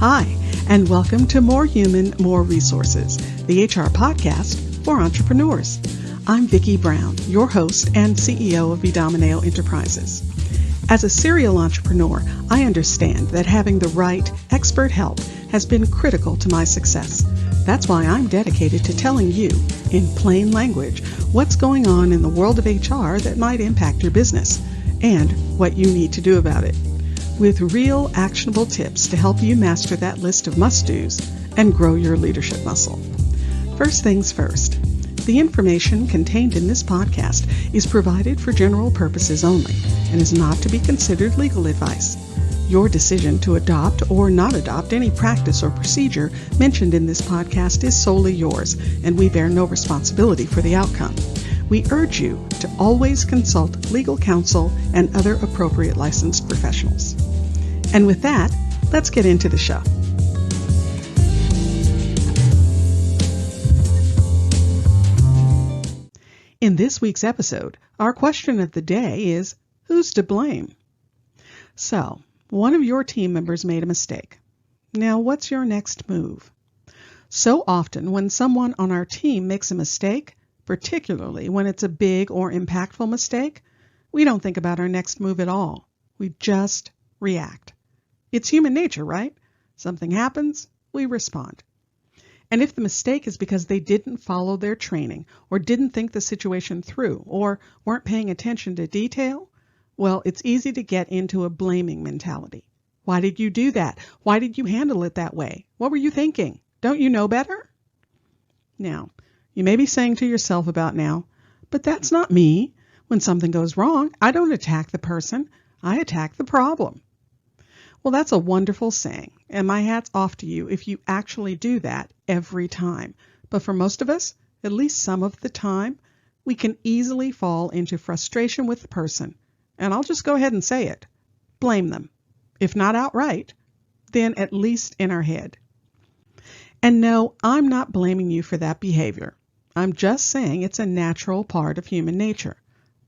Hi, and welcome to More Human, More Resources, the HR podcast for entrepreneurs. I'm Vicki Brown, your host and CEO of Vidamaneo Enterprises. As a serial entrepreneur, I understand that having the right expert help has been critical to my success. That's why I'm dedicated to telling you, in plain language, what's going on in the world of HR that might impact your business and what you need to do about it, with real actionable tips to help you master that list of must-dos and grow your leadership muscle. First things first, the information contained in this podcast is provided for general purposes only and is not to be considered legal advice. Your decision to adopt or not adopt any practice or procedure mentioned in this podcast is solely yours, and we bear no responsibility for the outcome. We urge you to always consult legal counsel and other appropriate licensed professionals. And with that, let's get into the show. In this week's episode, our question of the day is, who's to blame? So, one of your team members made a mistake. Now, what's your next move? So often when someone on our team makes a mistake, particularly when it's a big or impactful mistake, we don't think about our next move at all. We just react. It's human nature, right? Something happens, we respond. And if the mistake is because they didn't follow their training or didn't think the situation through or weren't paying attention to detail, well, it's easy to get into a blaming mentality. Why did you do that? Why did you handle it that way? What were you thinking? Don't you know better? Now, you may be saying to yourself about now, but that's not me. When something goes wrong, I don't attack the person. I attack the problem. Well, that's a wonderful saying, and my hat's off to you if you actually do that every time. But for most of us, at least some of the time, we can easily fall into frustration with the person. And I'll just go ahead and say it. Blame them. If not outright, then at least in our head. And no, I'm not blaming you for that behavior. I'm just saying it's a natural part of human nature.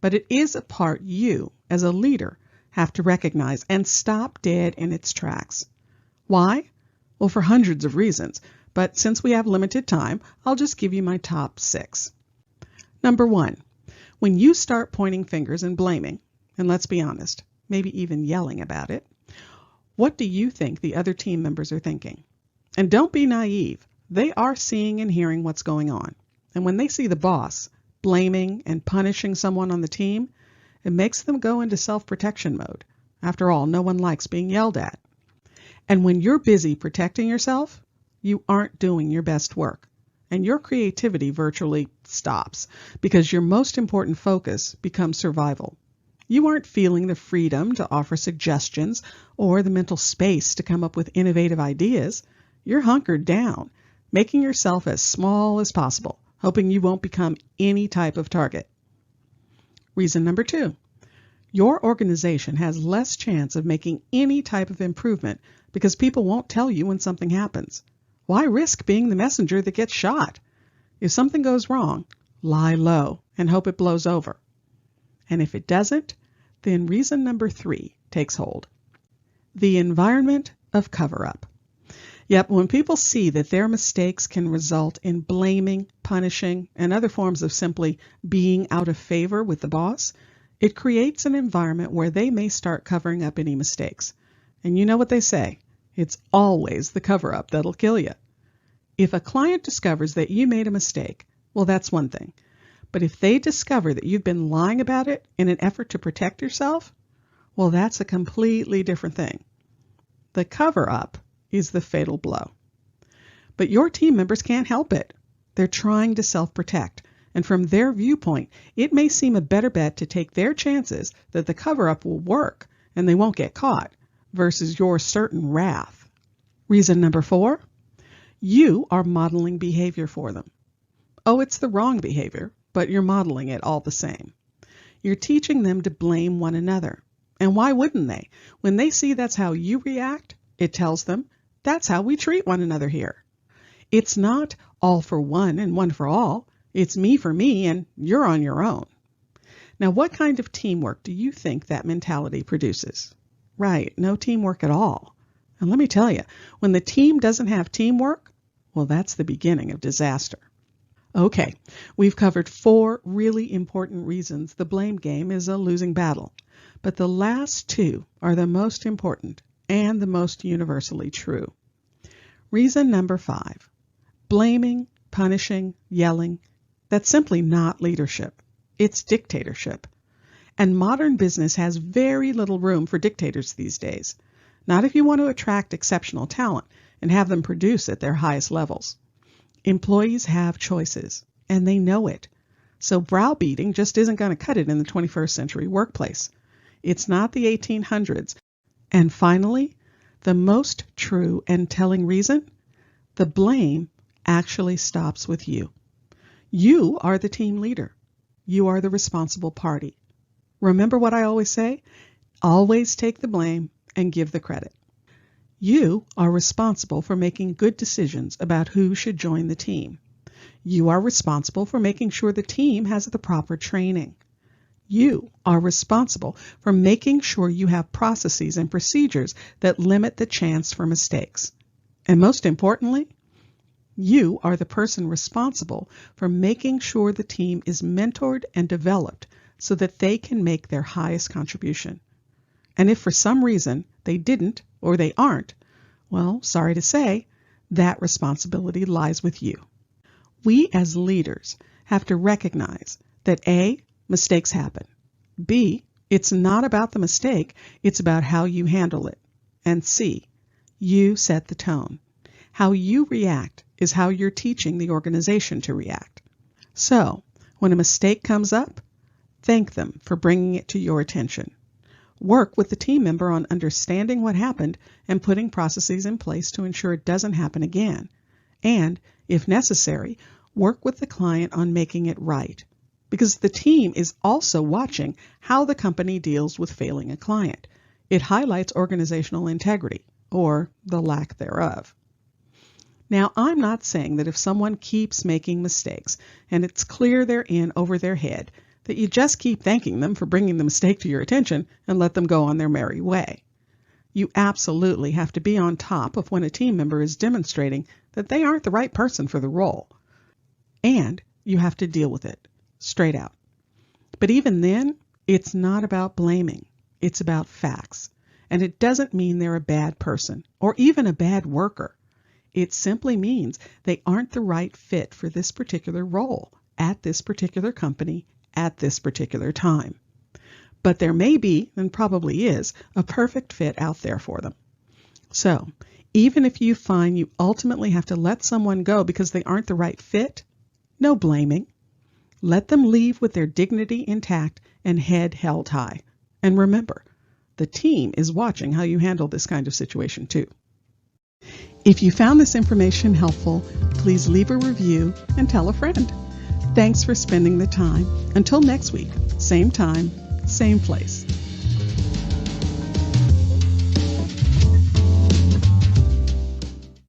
But it is a part you, as a leader, have to recognize and stop dead in its tracks. Why? Well, for hundreds of reasons. But since we have limited time, I'll just give you my top 6. Number 1, when you start pointing fingers and blaming, and let's be honest, maybe even yelling about it, what do you think the other team members are thinking? And don't be naive. They are seeing and hearing what's going on. And when they see the boss blaming and punishing someone on the team, it makes them go into self-protection mode. After all, no one likes being yelled at. And when you're busy protecting yourself, you aren't doing your best work. And your creativity virtually stops because your most important focus becomes survival. You aren't feeling the freedom to offer suggestions or the mental space to come up with innovative ideas. You're hunkered down, making yourself as small as possible, hoping you won't become any type of target. Reason number 2, your organization has less chance of making any type of improvement because people won't tell you when something happens. Why risk being the messenger that gets shot? If something goes wrong, lie low and hope it blows over. And if it doesn't, then reason number 3 takes hold. The environment of cover-up. Yep, when people see that their mistakes can result in blaming, punishing, and other forms of simply being out of favor with the boss, it creates an environment where they may start covering up any mistakes. And you know what they say, it's always the cover-up that'll kill you. If a client discovers that you made a mistake, well, that's one thing. But if they discover that you've been lying about it in an effort to protect yourself, well, that's a completely different thing. The cover-up is the fatal blow. But your team members can't help it. They're trying to self-protect. And from their viewpoint, it may seem a better bet to take their chances that the cover-up will work and they won't get caught versus your certain wrath. Reason number 4, you are modeling behavior for them. Oh, it's the wrong behavior, but you're modeling it all the same. You're teaching them to blame one another. And why wouldn't they? When they see that's how you react, it tells them that's how we treat one another here. It's not all for one and one for all. It's me for me and you're on your own. Now, what kind of teamwork do you think that mentality produces? Right, no teamwork at all. And let me tell you, when the team doesn't have teamwork, well, that's the beginning of disaster. Okay, we've covered 4 really important reasons the blame game is a losing battle, but the last 2 are the most important and the most universally true. Reason number 5, blaming, punishing, yelling, that's simply not leadership. It's dictatorship. And modern business has very little room for dictators these days. Not if you want to attract exceptional talent and have them produce at their highest levels. Employees have choices, and they know it. So browbeating just isn't going to cut it in the 21st century workplace. It's not the 1800s. And finally, the most true and telling reason, the blame actually stops with you. You are the team leader. You are the responsible party. Remember what I always say? Always take the blame and give the credit. You are responsible for making good decisions about who should join the team. You are responsible for making sure the team has the proper training. You are responsible for making sure you have processes and procedures that limit the chance for mistakes. And most importantly, you are the person responsible for making sure the team is mentored and developed so that they can make their highest contribution. And if for some reason they didn't or they aren't, well, sorry to say, that responsibility lies with you. We as leaders have to recognize that A, mistakes happen. B, it's not about the mistake, it's about how you handle it. And C, you set the tone. How you react is how you're teaching the organization to react. So, when a mistake comes up, thank them for bringing it to your attention. Work with the team member on understanding what happened and putting processes in place to ensure it doesn't happen again. And, if necessary, work with the client on making it right. Because the team is also watching how the company deals with failing a client. It highlights organizational integrity, or the lack thereof. Now, I'm not saying that if someone keeps making mistakes and it's clear they're in over their head, that you just keep thanking them for bringing the mistake to your attention and let them go on their merry way. You absolutely have to be on top of when a team member is demonstrating that they aren't the right person for the role. And you have to deal with it, straight out. But even then, it's not about blaming. It's about facts. And it doesn't mean they're a bad person or even a bad worker. It simply means they aren't the right fit for this particular role at this particular company at this particular time. But there may be, and probably is, a perfect fit out there for them. So, even if you find you ultimately have to let someone go because they aren't the right fit, no blaming. Let them leave with their dignity intact and head held high. And remember, the team is watching how you handle this kind of situation too. If you found this information helpful, please leave a review and tell a friend. Thanks for spending the time. Until next week, same time, same place.